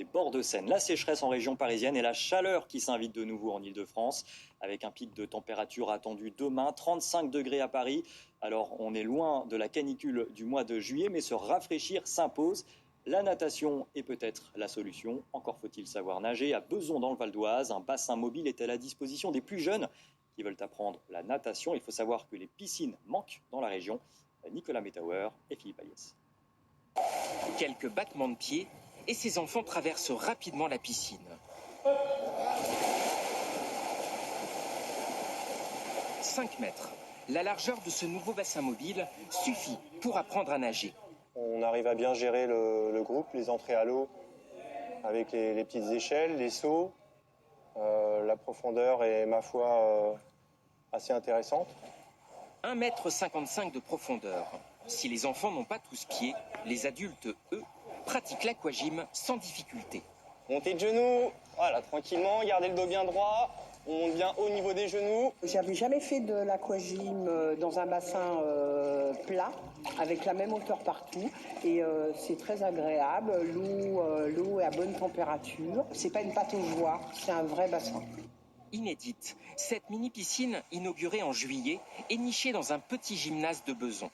Des bords de Seine, la sécheresse en région parisienne et la chaleur qui s'invite de nouveau en Ile-de-France, avec un pic de température attendu demain, 35 degrés à Paris. Alors on est loin de la canicule du mois de juillet, mais se rafraîchir s'impose. La natation est peut-être la solution. Encore faut-il savoir nager. À Bezons dans le Val d'Oise, un bassin mobile est à la disposition des plus jeunes qui veulent apprendre la natation. Il faut savoir que les piscines manquent dans la région. Nicolas Metauer et Philippe Ayès. Quelques battements de pieds et ces enfants traversent rapidement la piscine. 5 mètres. La largeur de ce nouveau bassin mobile suffit pour apprendre à nager. On arrive à bien gérer le groupe, les entrées à l'eau avec les petites échelles, les sauts. La profondeur est, ma foi, assez intéressante. 1,55 m de profondeur. Si les enfants n'ont pas tous pied, les adultes, eux, pratiquent l'aquagym sans difficulté. Montez de genoux, voilà, tranquillement, gardez le dos bien droit. On monte bien au niveau des genoux. J'avais jamais fait de l'aquagym dans un bassin plat, avec la même hauteur partout. Et c'est très agréable. L'eau est à bonne température. C'est pas une pataugeoire, c'est un vrai bassin. Inédite, cette mini-piscine, inaugurée en juillet, est nichée dans un petit gymnase de Bezons.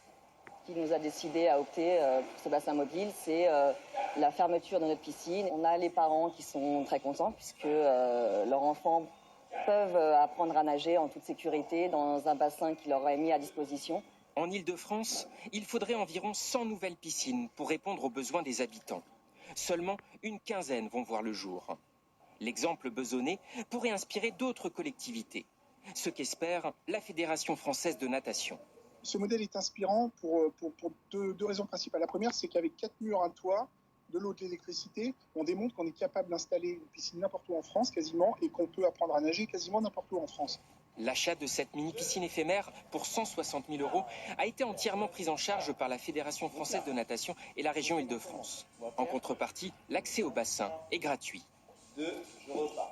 Ce qui nous a décidé à opter pour ce bassin mobile, c'est la fermeture de notre piscine. On a les parents qui sont très contents puisque leurs enfants peuvent apprendre à nager en toute sécurité dans un bassin qui leur est mis à disposition. En Ile-de-France, il faudrait environ 100 nouvelles piscines pour répondre aux besoins des habitants. Seulement une quinzaine vont voir le jour. L'exemple besonnais pourrait inspirer d'autres collectivités. Ce qu'espère la Fédération française de natation. Ce modèle est inspirant pour deux raisons principales. La première, c'est qu'avec 4 murs, un toit, de l'eau, de l'électricité, on démontre qu'on est capable d'installer une piscine n'importe où en France, quasiment, et qu'on peut apprendre à nager quasiment n'importe où en France. L'achat de cette mini-piscine éphémère pour 160 000 € a été entièrement pris en charge par la Fédération française de natation et la région Île-de-France. En contrepartie, l'accès au bassin est gratuit. Je repars.